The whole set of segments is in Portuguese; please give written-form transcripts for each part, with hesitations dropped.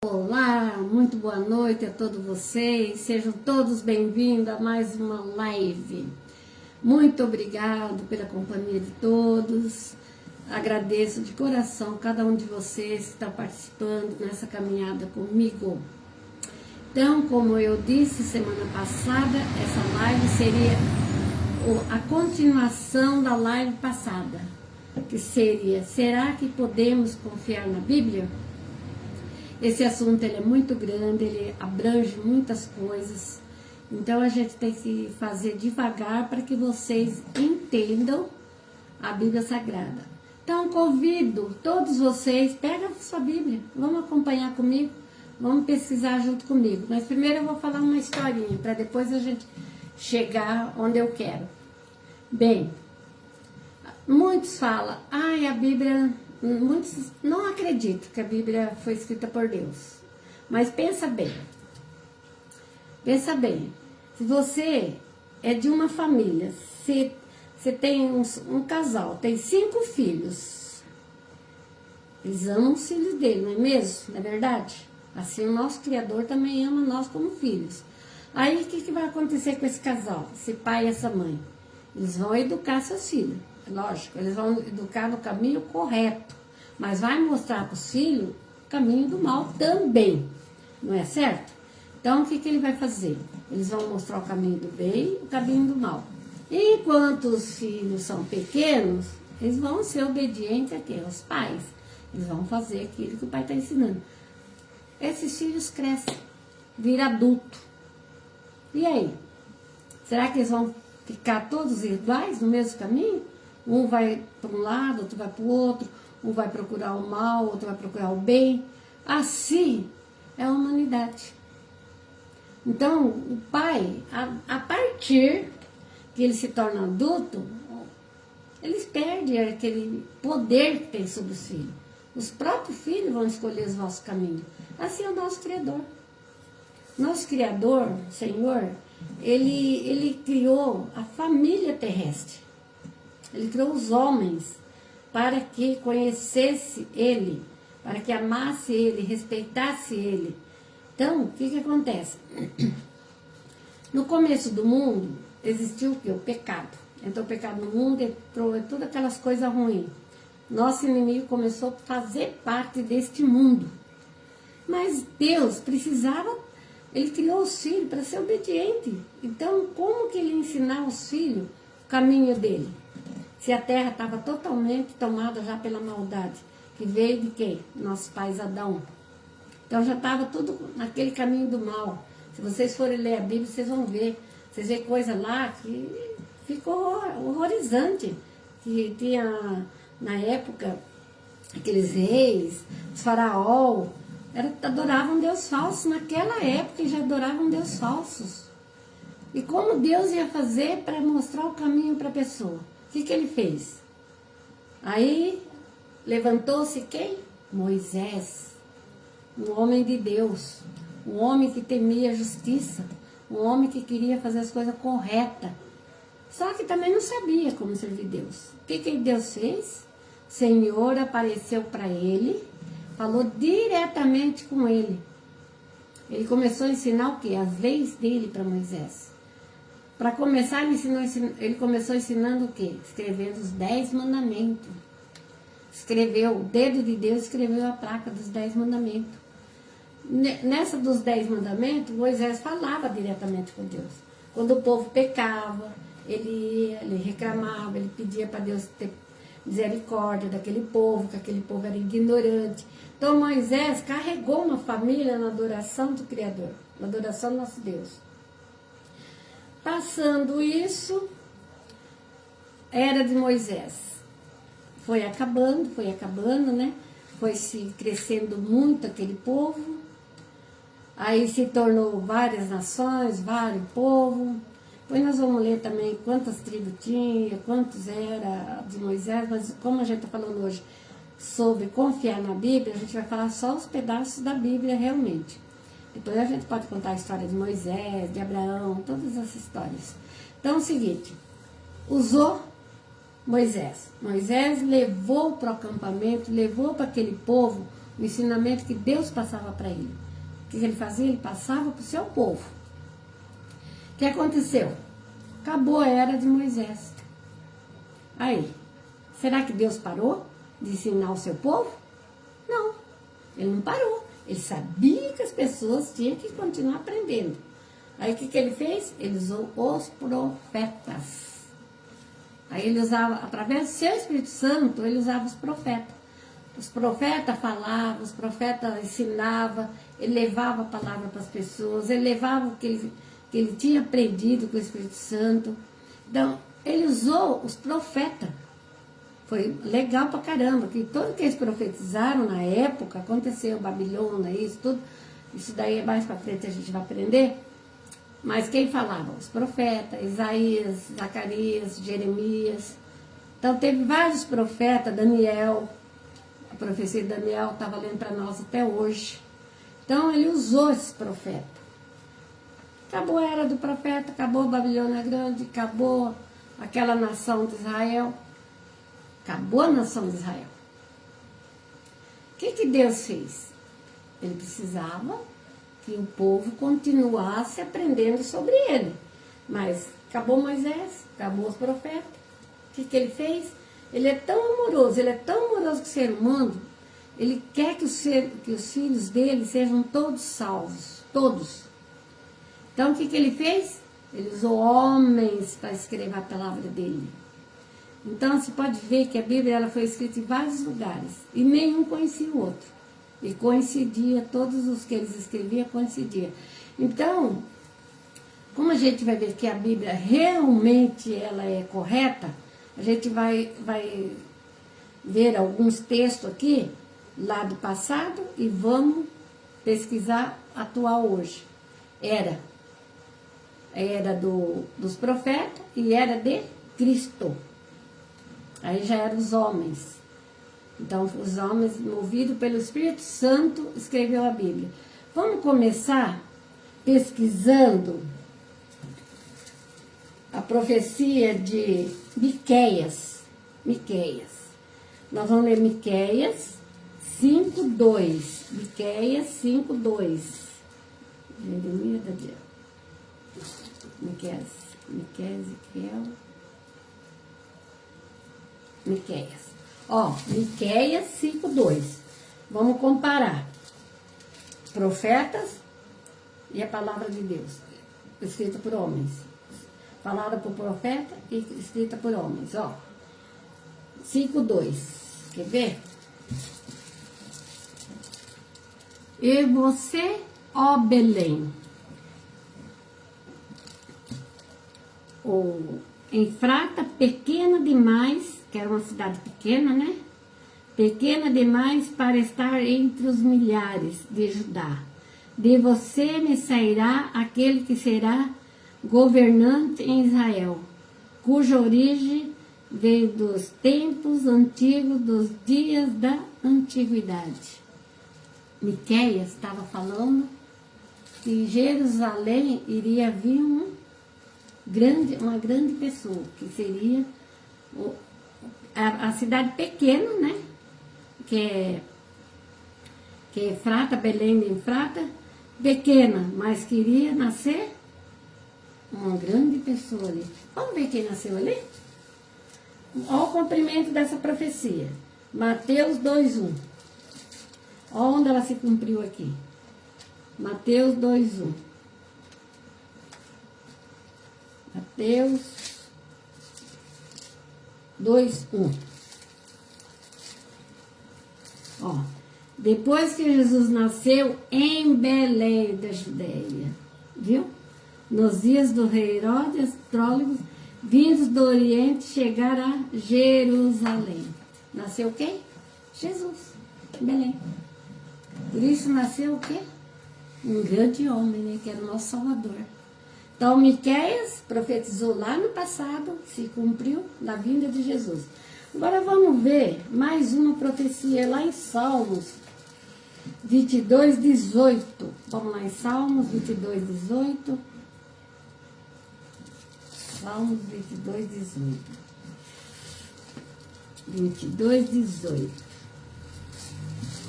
Olá, muito boa noite a todos vocês, sejam todos bem-vindos a mais uma live. Muito obrigado pela companhia de todos, agradeço de coração cada um de vocês que está participando nessa caminhada comigo. Então, como eu disse semana passada, essa live seria a continuação da live passada, que seria: será que podemos confiar na Bíblia? Esse assunto ele é muito grande, ele abrange muitas coisas, então a gente tem que fazer devagar para que vocês entendam a Bíblia Sagrada. Então convido todos vocês, pega a sua Bíblia, vamos acompanhar comigo, vamos pesquisar junto comigo. Mas primeiro eu vou falar uma historinha, para depois a gente chegar onde eu quero. Bem, muitos falam, a Bíblia... Muitos não acreditam que a Bíblia foi escrita por Deus. Mas pensa bem. Se você é de uma família, se você tem um casal, tem 5 filhos. Eles amam os filhos dele, não é mesmo? Não é verdade? Assim o nosso Criador também ama nós como filhos. Aí o que vai acontecer com esse casal, esse pai e essa mãe? Eles vão educar seus filhos. Lógico, eles vão educar no caminho correto, mas vai mostrar para os filhos o caminho do mal também, não é certo? Então, o que ele vai fazer? Eles vão mostrar o caminho do bem e o caminho do mal. Enquanto os filhos são pequenos, eles vão ser obedientes aos pais. Eles vão fazer aquilo que o pai está ensinando. Esses filhos crescem, viram adulto. E aí? Será que eles vão ficar todos iguais no mesmo caminho? Um vai para um lado, outro vai para o outro, um vai procurar o mal, outro vai procurar o bem. Assim é a humanidade. Então, o pai, a partir que ele se torna adulto, eles perdem aquele poder que tem sobre os filhos. Os próprios filhos vão escolher os nossos caminhos. Assim é o nosso Criador. Nosso Criador, Senhor, ele criou a família terrestre. Ele criou os homens para que conhecesse Ele, para que amasse Ele, respeitasse Ele. Então, o que acontece? No começo do mundo, existiu o quê? O pecado. Entrou o pecado no mundo, entrou todas aquelas coisas ruins. Nosso inimigo começou a fazer parte deste mundo. Mas Deus precisava, Ele criou os filhos para ser obediente. Então, como que Ele ensinar os filhos o caminho dele? Se a terra estava totalmente tomada já pela maldade, que veio de quem? Nossos pais Adão. Então já estava tudo naquele caminho do mal. Se vocês forem ler a Bíblia, vocês vão ver. Vocês vê coisa lá que ficou horrorizante. Que tinha, na época, aqueles reis, os faraó, adoravam Deus falso. Naquela época já adoravam Deus falsos. E como Deus ia fazer para mostrar o caminho para a pessoa? O que ele fez? Aí levantou-se quem? Moisés, um homem de Deus, um homem que temia a justiça, um homem que queria fazer as coisas corretas. Só que também não sabia como servir Deus. O que Deus fez? O Senhor apareceu para ele, falou diretamente com ele. Ele começou a ensinar o quê? As leis dele para Moisés. Para começar, ele começou ensinando o quê? Escrevendo os 10 mandamentos. Escreveu, o dedo de Deus escreveu a placa dos 10 mandamentos. Nessa dos 10 mandamentos, Moisés falava diretamente com Deus. Quando o povo pecava, ele reclamava, ele pedia para Deus ter misericórdia daquele povo, que aquele povo era ignorante. Então Moisés carregou uma família na adoração do Criador, na adoração do nosso Deus. Passando isso, era de Moisés. Foi acabando, né? Foi se crescendo muito aquele povo. Aí se tornou várias nações, vários povos. Depois nós vamos ler também quantas tribos tinha, quantos era de Moisés. Mas como a gente está falando hoje sobre confiar na Bíblia, a gente vai falar só os pedaços da Bíblia realmente. Depois a gente pode contar a história de Moisés, de Abraão, todas essas histórias. Então é o seguinte, usou Moisés. Moisés levou para o acampamento, levou para aquele povo o ensinamento que Deus passava para ele. O que ele fazia? Ele passava para o seu povo. O que aconteceu? Acabou a era de Moisés. Aí, será que Deus parou de ensinar o seu povo? Não, ele não parou. Ele sabia que as pessoas tinham que continuar aprendendo. Aí o que ele fez? Ele usou os profetas. Aí ele usava, através do seu Espírito Santo, ele usava os profetas. Os profetas falavam, os profetas ensinavam, ele levava a palavra para as pessoas, ele levava o que ele tinha aprendido com o Espírito Santo. Então, ele usou os profetas. Foi legal pra caramba, que tudo que eles profetizaram na época, aconteceu, Babilônia, isso tudo, isso daí mais pra frente a gente vai aprender. Mas quem falava? Os profetas, Isaías, Zacarias, Jeremias. Então teve vários profetas, Daniel, a profecia de Daniel está valendo para nós até hoje. Então ele usou esses profetas. Acabou a era do profeta, acabou a Babilônia Grande, acabou aquela nação de Israel. Acabou a nação de Israel. O que Deus fez? Ele precisava que o povo continuasse aprendendo sobre ele. Mas acabou Moisés, acabou os profetas. O que ele fez? Ele é tão amoroso com o ser humano, ele quer que os filhos dele sejam todos salvos, todos. Então o que ele fez? Ele usou homens para escrever a palavra dele. Então você pode ver que a Bíblia ela foi escrita em vários lugares e nenhum conhecia o outro. E coincidia, todos os que eles escreviam coincidia. Então, como a gente vai ver que a Bíblia realmente ela é correta, a gente vai ver alguns textos aqui, lá do passado, e vamos pesquisar atual hoje. Era dos profetas e era de Cristo. Aí já eram os homens. Então, os homens, movidos pelo Espírito Santo, escreveu a Bíblia. Vamos começar pesquisando a profecia de Miqueias. Nós vamos ler Miqueias 5:2. Miqueias 5:2. Jeremias, Miqueias. Ó, Miqueias 5:2. Vamos comparar. Profetas e a palavra de Deus, escrita por homens. Falada por profeta e escrita por homens. Ó, 5:2. Quer ver? E você, ó Belém, ou Efrata, pequena demais, que era uma cidade pequena, né? Pequena demais para estar entre os milhares de Judá. De você me sairá aquele que será governante em Israel, cuja origem veio dos tempos antigos, dos dias da antiguidade. Miqueias estava falando que em Jerusalém iria vir uma grande pessoa, que seria a cidade pequena, né? Que é Efrata, Belém de Efrata, pequena, mas queria nascer uma grande pessoa ali. Vamos ver quem nasceu ali? Olha o cumprimento dessa profecia. Mateus 2:1. Olha onde ela se cumpriu aqui. Mateus 2:1. Mateus 2:1. Ó, depois que Jesus nasceu em Belém da Judéia, viu? Nos dias do rei Herodes, trólogos, vindos do Oriente, chegaram a Jerusalém. Nasceu quem? Jesus, em Belém. Por isso nasceu o quê? Um grande homem, né? Que era o nosso Salvador. Então, Miqueias profetizou lá no passado, se cumpriu na vinda de Jesus. Agora vamos ver mais uma profecia lá em Salmos 22:18. Vamos lá em Salmos 22:18. Salmos 22:18. 22:18.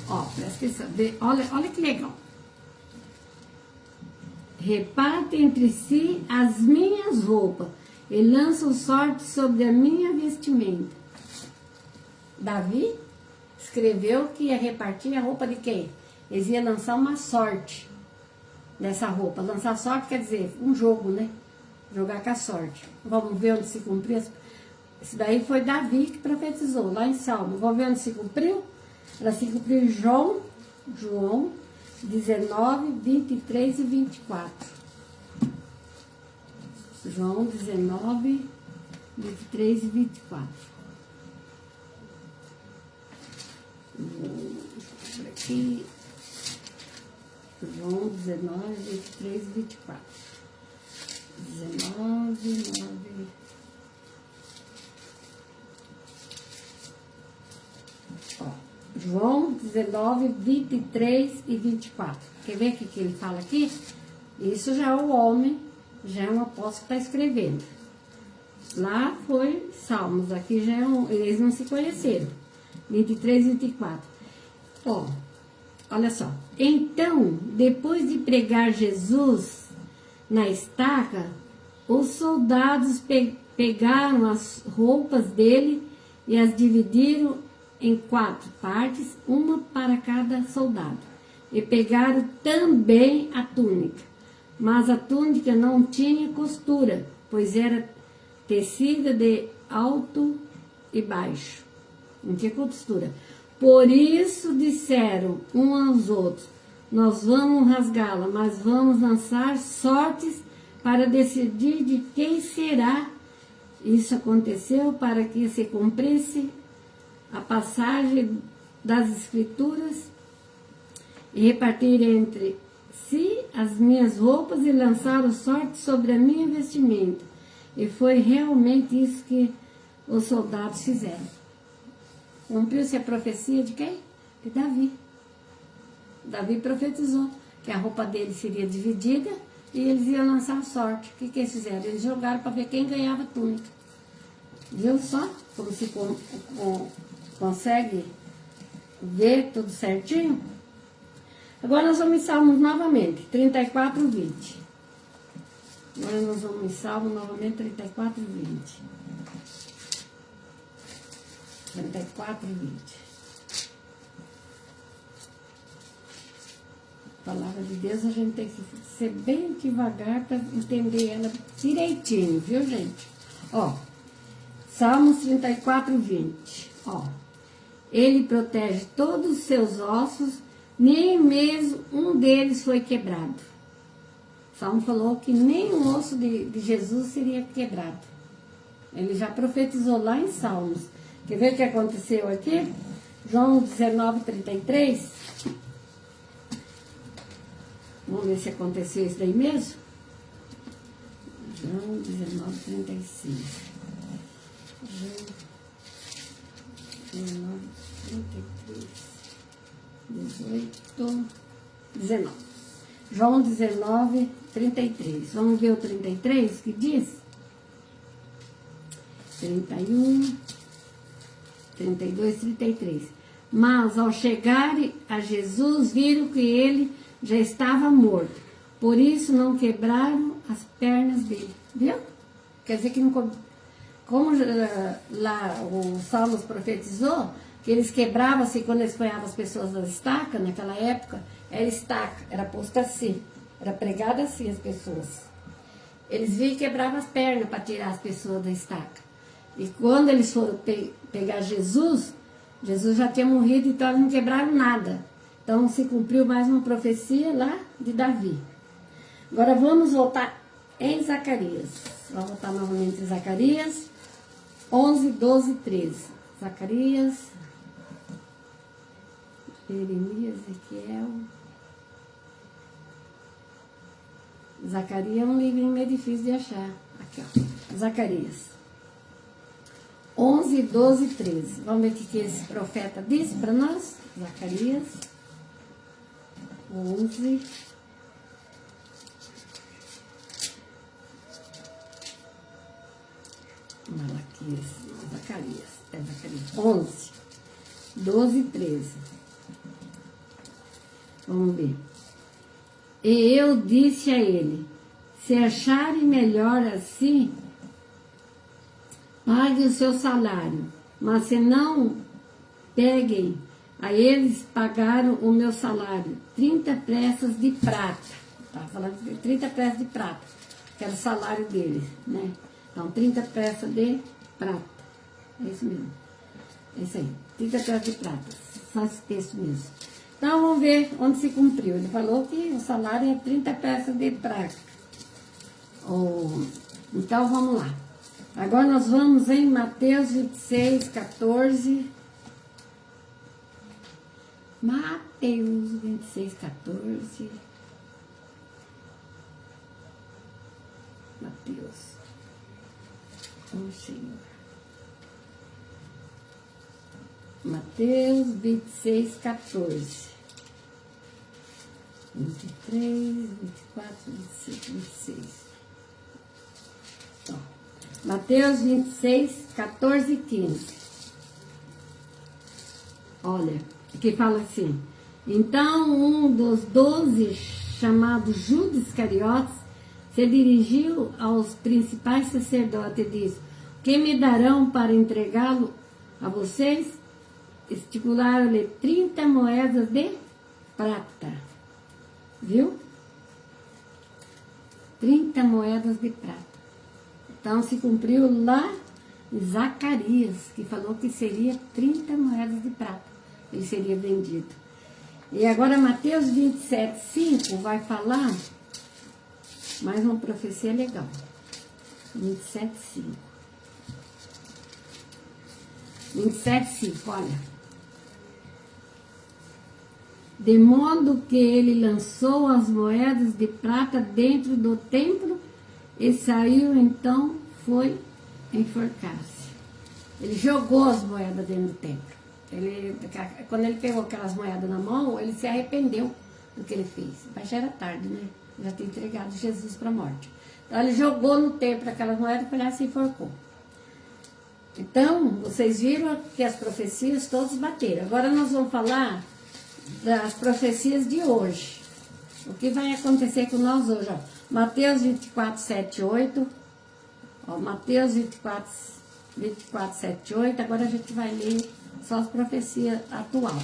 Ó, presta atenção. Olha que legal. Repartem entre si as minhas roupas e lançam sorte sobre a minha vestimenta. Davi escreveu que ia repartir a roupa de quem? Eles iam lançar uma sorte dessa roupa. Lançar sorte quer dizer um jogo, né? Jogar com a sorte. Vamos ver onde se cumpriu. Isso daí foi Davi que profetizou, lá em Salmo. Vamos ver onde se cumpriu? Ela se cumpriu em João 19, 23 e 24. João 19, 23 e 24. Por aqui. João 19, 23 e 24. 19, 9. Ó, João 19, 23 e 24. Quer ver o que ele fala aqui? Isso já é o homem, já é um apóstolo que está escrevendo. Lá foi Salmos, aqui já é eles não se conheceram. 23 e 24. Ó, olha só. Então, depois de pregar Jesus na estaca, os soldados pegaram as roupas dele e as dividiram em 4 partes, uma para cada soldado. E pegaram também a túnica. Mas a túnica não tinha costura, pois era tecida de alto e baixo. Não tinha costura. Por isso disseram uns aos outros: nós vamos rasgá-la, mas vamos lançar sortes para decidir de quem será. Isso aconteceu para que se cumprisse a passagem das Escrituras e repartir entre si as minhas roupas e lançar sorte sobre a minha vestimenta. E foi realmente isso que os soldados fizeram. Cumpriu-se a profecia de quem? De Davi. Davi profetizou que a roupa dele seria dividida e eles iam lançar sorte. O que eles fizeram? Eles jogaram para ver quem ganhava a túnica. Viu só como se consegue ver tudo certinho? Agora nós vamos em Salmos novamente, 34, 20. Agora nós vamos em Salmos novamente, 34, 20. 34 e 20. A palavra de Deus a gente tem que ser bem devagar para entender ela direitinho, viu, gente? Ó, Salmos 34, 20. Ó, ele protege todos os seus ossos, nem mesmo um deles foi quebrado. O Salmo falou que nem um osso de Jesus seria quebrado. Ele já profetizou lá em Salmos. Quer ver o que aconteceu aqui? João 19, 33. Vamos ver se aconteceu isso daí mesmo. João 19, 36. João 19, 33. 18, 19. João 19, 33. Vamos ver o 33 que diz? 31, 32, 33. Mas ao chegarem a Jesus, viram que ele já estava morto. Por isso não quebraram as pernas dele. Viu? Quer dizer que não, como lá o Salmos profetizou, que eles quebravam assim quando eles ponhavam as pessoas na estaca, naquela época, era estaca, era posto assim, era pregado assim as pessoas. Eles vinham e quebravam as pernas para tirar as pessoas da estaca. E quando eles foram pegar Jesus, Jesus já tinha morrido, então eles não quebraram nada. Então se cumpriu mais uma profecia lá de Davi. Agora vamos voltar em Zacarias. Vamos voltar novamente em Zacarias 11, 12 e 13. Zacarias, Jeremias, Ezequiel. Zacarias é um livrinho meio difícil de achar. Aqui, ó. Zacarias 11, 12 e 13. Vamos ver o que esse profeta disse para nós? Zacarias 11. Malaquias, não, Zacarias. É Zacarias. 11, 12 e 13. Vamos ver. E eu disse a ele, se acharem melhor assim, pague o seu salário, mas se não, peguem. Aí eles pagaram o meu salário, 30 peças de prata. Estava falando de 30 peças de prata, que era o salário deles, né? Então, 30 peças de prata. É isso mesmo. É isso aí, 30 peças de prata. Só esse texto mesmo. Então, vamos ver onde se cumpriu. Ele falou que o salário é 30 peças de prata. Então, vamos lá. Agora nós vamos em Mateus 26, 14. Mateus 26, 14. Mateus. Oh, Senhor. Mateus 26, 14. 23, 24, 25, 26. Ó. Mateus 26, 14 e 15. Olha, que fala assim. Então um dos 12, chamado Judas Iscariotes, se dirigiu aos principais sacerdotes e disse, que me darão para entregá-lo a vocês? Estipularam-lhe 30 moedas de prata. Viu? 30 moedas de prata. Então se cumpriu lá em Zacarias, que falou que seria 30 moedas de prata. Ele seria vendido. E agora Mateus 27, 5 vai falar mais uma profecia legal. 27, 5. 27, 5, olha. De modo que ele lançou as moedas de prata dentro do templo e saiu, então foi enforcar-se. Ele jogou as moedas dentro do templo. Quando ele pegou aquelas moedas na mão, ele se arrependeu do que ele fez. Mas já era tarde, né? Já tinha entregado Jesus para a morte. Então ele jogou no templo aquelas moedas e foi lá e se enforcou. Então, vocês viram que as profecias todas bateram. Agora nós vamos falar das profecias de hoje. O que vai acontecer com nós hoje? Ó. Mateus 24, 7, 8. Ó, Mateus 24, 7, 8. Agora a gente vai ler só as profecias atual.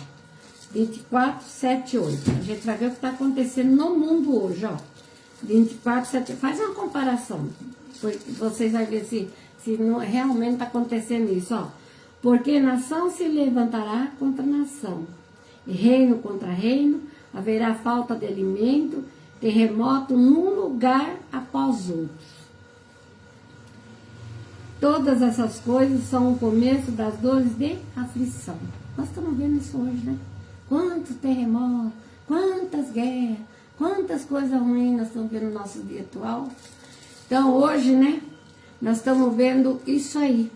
24, 7, 8. A gente vai ver o que está acontecendo no mundo hoje. Ó. 24, 7, 8. Faz uma comparação. Vocês vão ver se não, realmente está acontecendo isso. Ó. Porque nação se levantará contra nação. E reino contra reino, haverá falta de alimento, terremoto num lugar após outro. Todas essas coisas são o começo das dores de aflição. Nós estamos vendo isso hoje, né? Quantos terremotos, quantas guerras, quantas coisas ruins nós estamos vendo no nosso dia atual. Então hoje, né, nós estamos vendo isso aí.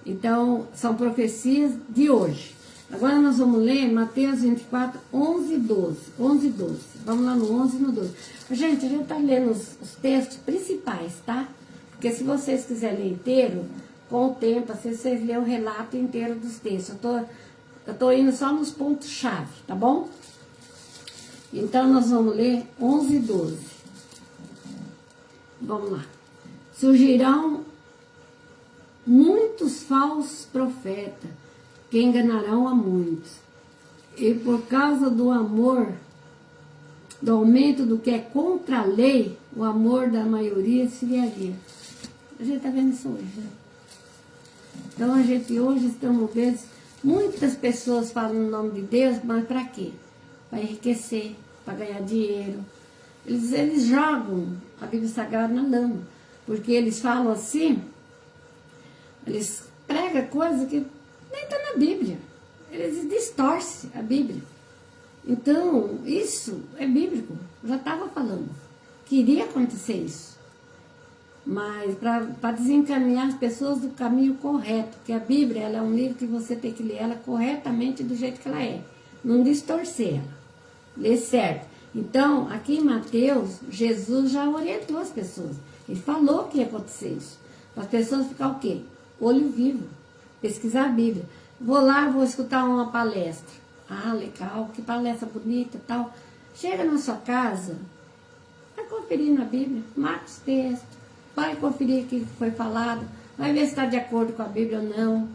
Então, são profecias de hoje. Agora nós vamos ler Mateus 24, 11 e 12. 11 e 12. Vamos lá no 11 e no 12. Gente, a gente está lendo os textos principais, tá? Porque se vocês quiserem ler inteiro, com o tempo, assim, vocês lêem o relato inteiro dos textos. Eu tô indo só nos pontos-chave, tá bom? Então, nós vamos ler 11 e 12. Vamos lá. Surgirão muitos falsos profetas, que enganarão a muitos. E por causa do amor, do aumento do que é contra a lei, o amor da maioria esfriaria. A gente está vendo isso hoje, né? Então a gente hoje estamos vendo muitas pessoas falando no nome de Deus, mas para quê? Para enriquecer, para ganhar dinheiro. Eles jogam a Bíblia Sagrada na lama, porque eles falam assim, eles pregam coisas que nem está na Bíblia. Eles distorcem a Bíblia. Então, isso é bíblico. Eu já estava falando. Queria acontecer isso. Mas para desencaminhar as pessoas do caminho correto. Porque a Bíblia ela é um livro que você tem que ler ela corretamente do jeito que ela é. Não distorcer ela. Ler certo. Então, aqui em Mateus, Jesus já orientou as pessoas. Ele falou que ia acontecer isso. Para as pessoas ficar o quê? Olho vivo. Pesquisar a Bíblia. Vou lá, vou escutar uma palestra. Ah, legal, que palestra bonita e tal. Chega na sua casa, vai conferir na Bíblia, marca os textos, vai conferir o que foi falado, vai ver se está de acordo com a Bíblia ou não.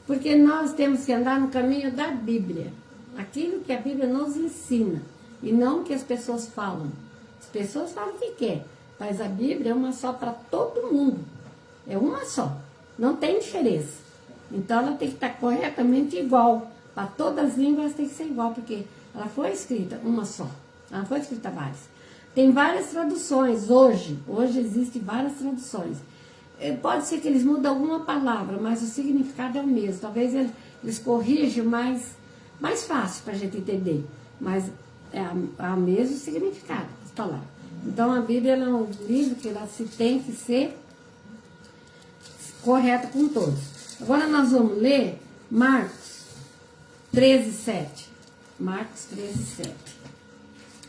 Porque nós temos que andar no caminho da Bíblia. Aquilo que a Bíblia nos ensina. E não o que as pessoas falam. As pessoas falam o que quer. Mas a Bíblia é uma só para todo mundo. É uma só. Não tem diferença. Então ela tem que estar corretamente igual. Para todas as línguas tem que ser igual. Porque ela foi escrita uma só. Ela não foi escrita várias. Tem várias traduções hoje. Hoje existem várias traduções. Pode ser que eles mudem alguma palavra, mas o significado é o mesmo. Talvez eles corrijam mais fácil para a gente entender. Mas é o mesmo significado das palavras. Então a Bíblia é um livro que ela se tem que ser correta com todos. Agora nós vamos ler Marcos 13:7. Marcos 13:7.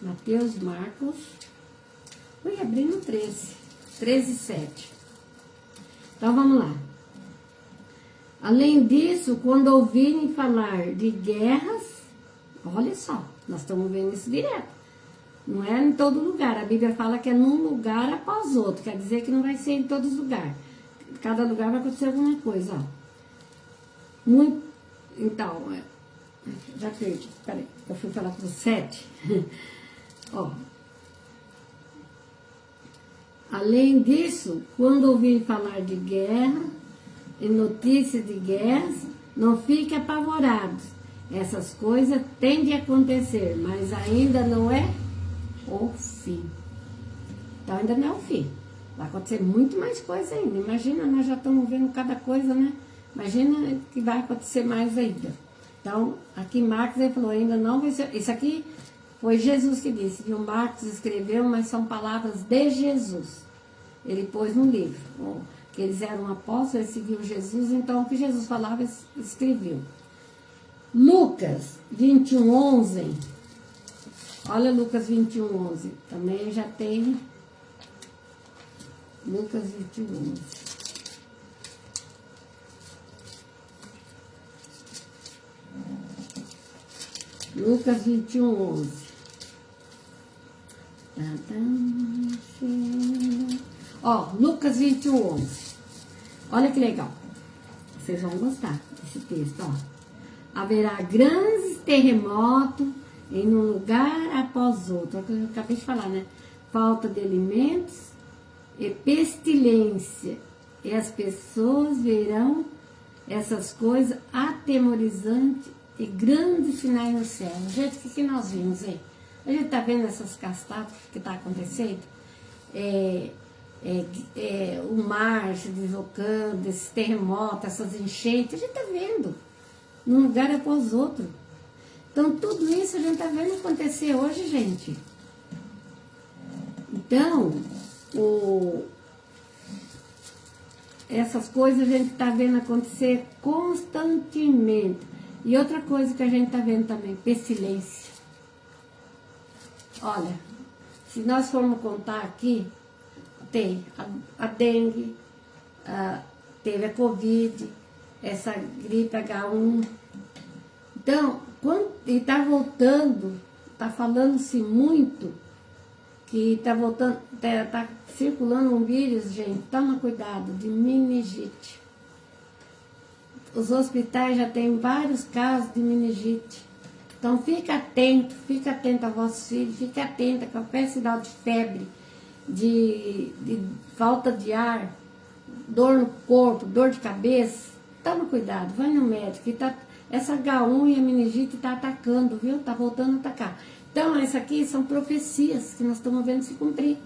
Mateus, Marcos. Fui abrindo 13:7. Então vamos lá. Além disso, quando ouvirem falar de guerras, olha só, nós estamos vendo isso direto. Não é em todo lugar. A Bíblia fala que é num lugar após outro. Quer dizer que não vai ser em todos os lugares. Cada lugar vai acontecer alguma coisa. Ó. Então, já perdi. Peraí, eu fui falar com o 7. Ó. Além disso, quando ouvir falar de guerra e notícias de guerras, não fique apavorados. Essas coisas tendem a acontecer, mas ainda não é o fim. Então ainda não é o fim. Vai acontecer muito mais coisa ainda. Imagina, nós já estamos vendo cada coisa, né? Imagina que vai acontecer mais ainda. Então, aqui Marcos ele falou, ainda não vai ser. Isso aqui foi Jesus que disse, que o Marcos escreveu, mas são palavras de Jesus. Ele pôs no livro. Que eles eram apóstolos, eles seguiam Jesus, então o que Jesus falava, escreveu. Lucas 21:11. Olha Lucas 21:11. Também já tem Lucas 21:11. Lucas 21:11. Ó, Lucas 21:11. Olha que legal. Vocês vão gostar desse texto, ó. Haverá grandes terremotos em um lugar após outro. É o que eu acabei de falar, né? Falta de alimentos e pestilência. E as pessoas verão essas coisas atemorizantes e grandes sinais no céu. Gente, o que nós vimos aí? A gente está vendo essas catástrofes que está acontecendo? O mar se deslocando, esses terremotos, essas enchentes, a gente está vendo. Num lugar após outro. Então, tudo isso a gente está vendo acontecer hoje, gente. Então, essas coisas a gente está vendo acontecer constantemente. E outra coisa que a gente está vendo também, pestilência. Olha, se nós formos contar aqui, tem a dengue, teve a Covid, essa gripe H1. Então, e está voltando, está falando-se muito, que está voltando, está circulando um vírus, gente, toma cuidado, de meningite. Os hospitais já têm vários casos de meningite. Então, fica atento a vossos filhos, fica atento a qualquer sinal de febre, de falta de ar, dor no corpo, dor de cabeça. Toma cuidado, vai no médico, que essa H1 e a meningite está atacando, viu? Está voltando a atacar. Então, essas aqui são profecias que nós estamos vendo se cumprir.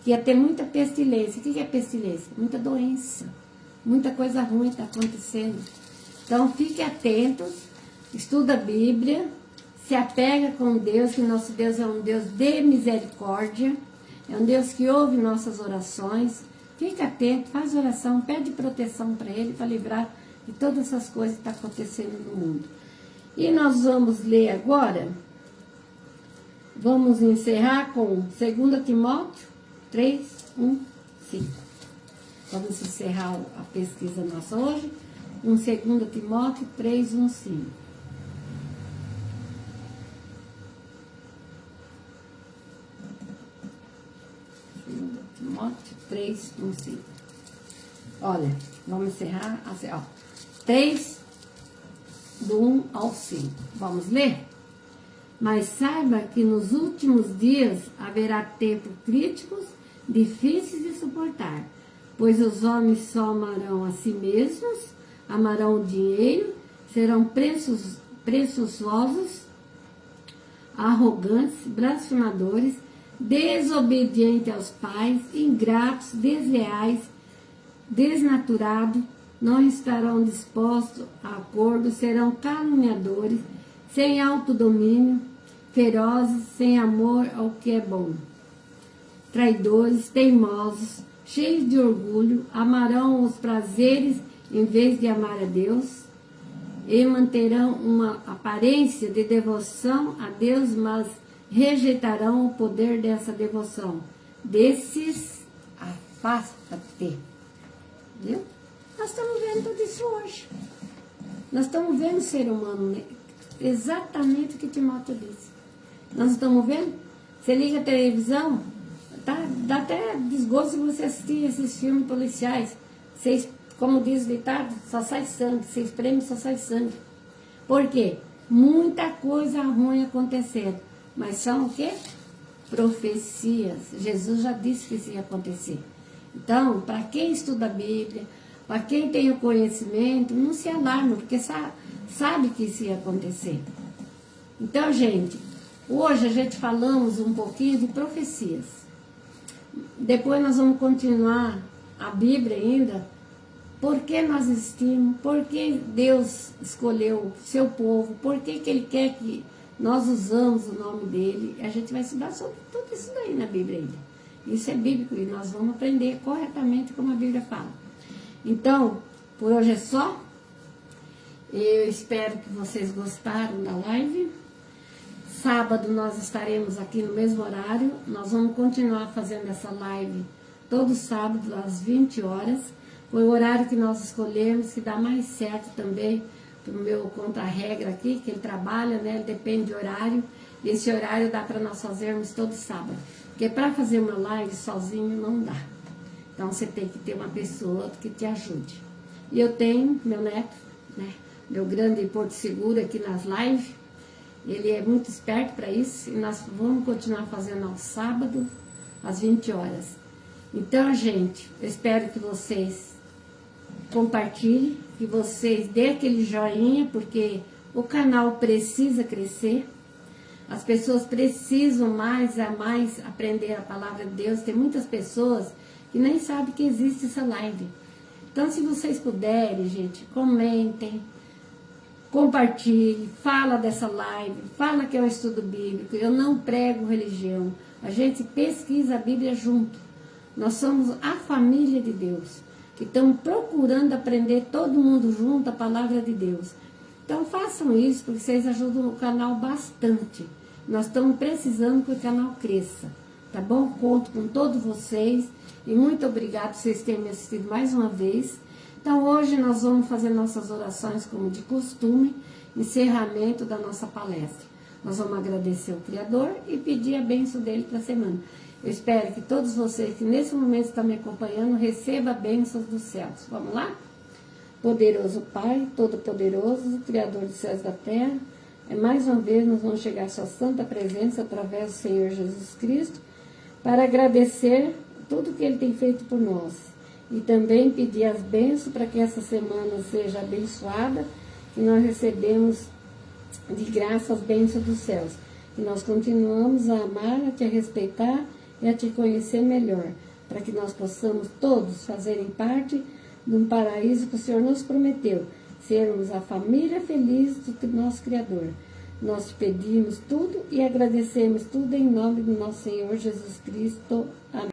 Que ia ter muita pestilência. O que é pestilência? Muita doença. Muita coisa ruim está acontecendo. Então, fique atentos, estuda a Bíblia, se apega com Deus, que nosso Deus é um Deus de misericórdia, é um Deus que ouve nossas orações. Fique atento, faz oração, pede proteção para Ele, para livrar de todas essas coisas que estão acontecendo no mundo. E nós vamos ler agora, vamos encerrar com 2 Timóteo 3:1-5. Vamos encerrar a pesquisa nossa hoje, com 2 Timóteo 3:1-5. Timóteo 3, 1, 5. Olha, vamos encerrar assim, ó. 3, do 1 ao 5. Vamos ler? Mas saiba que nos últimos dias haverá tempos críticos, difíceis de suportar, pois os homens só amarão a si mesmos, amarão o dinheiro, serão presunçosos, arrogantes, blasfemadores, desobedientes aos pais, ingratos, desleais, desnaturados, não estarão dispostos a acordo, serão caluniadores, sem autodomínio, ferozes, sem amor ao que é bom, traidores, teimosos, cheios de orgulho, amarão os prazeres em vez de amar a Deus, e manterão uma aparência de devoção a Deus, mas rejeitarão o poder dessa devoção. Desses, afasta-te. Viu? Nós estamos vendo tudo isso hoje. Nós estamos vendo o ser humano, né? Exatamente o que Timóteo disse. Nós estamos vendo? Você liga a televisão, tá? Dá até desgosto se você assistir esses filmes policiais. Vocês, como diz o ditado, só sai sangue. Você espreme, só sai sangue. Por quê? Muita coisa ruim acontecendo. Mas são o quê? Profecias. Jesus já disse que isso ia acontecer. Então, para quem estuda a Bíblia, para quem tem o conhecimento, não se alarma, porque sabe que isso ia acontecer. Então, gente, hoje a gente falamos um pouquinho de profecias. Depois nós vamos continuar a Bíblia ainda. Por que nós existimos? Por que Deus escolheu o seu povo? Por que Ele quer que nós usamos o nome dEle? A gente vai estudar sobre tudo isso daí na Bíblia ainda. Isso é bíblico e nós vamos aprender corretamente como a Bíblia fala. Então, por hoje é só. Eu espero que vocês gostaram da live. Sábado nós estaremos aqui no mesmo horário. Nós vamos continuar fazendo essa live todo sábado às 20 horas. Foi o horário que nós escolhemos, que dá mais certo também para o meu contra-regra aqui, que ele trabalha, né? Ele depende de horário. E esse horário dá para nós fazermos todo sábado. Porque para fazer uma live sozinho não dá. Então você tem que ter uma pessoa que te ajude. E eu tenho meu neto, né? Meu grande Porto Seguro aqui nas lives. Ele é muito esperto para isso. E nós vamos continuar fazendo ao sábado, às 20 horas. Então, gente, eu espero que vocês compartilhem, que vocês dêem aquele joinha, porque o canal precisa crescer. As pessoas precisam mais aprender a palavra de Deus. Tem muitas pessoas que nem sabem que existe essa live. Então, se vocês puderem, gente, comentem, compartilhem, fala dessa live, fala que é um estudo bíblico. Eu não prego religião. A gente pesquisa a Bíblia junto. Nós somos a família de Deus, que estamos procurando aprender todo mundo junto a palavra de Deus. Então façam isso, porque vocês ajudam o canal bastante. Nós estamos precisando que o canal cresça, tá bom? Conto com todos vocês e muito obrigado por vocês terem me assistido mais uma vez. Então hoje nós vamos fazer nossas orações como de costume, encerramento da nossa palestra. Nós vamos agradecer ao Criador e pedir a bênção dele para a semana. Eu espero que todos vocês que nesse momento estão me acompanhando recebam a bênção dos céus. Vamos lá? Poderoso Pai, Todo-Poderoso, Criador dos céus e da terra, mais uma vez nós vamos chegar à sua santa presença através do Senhor Jesus Cristo para agradecer tudo que Ele tem feito por nós e também pedir as bênçãos para que essa semana seja abençoada e nós recebemos de graça as bênçãos dos céus. E nós continuamos a amar, a te respeitar e a te conhecer melhor, para que nós possamos todos fazerem parte de um paraíso que o Senhor nos prometeu, sermos a família feliz do nosso Criador. Nós te pedimos tudo e agradecemos tudo em nome do nosso Senhor Jesus Cristo. Amém.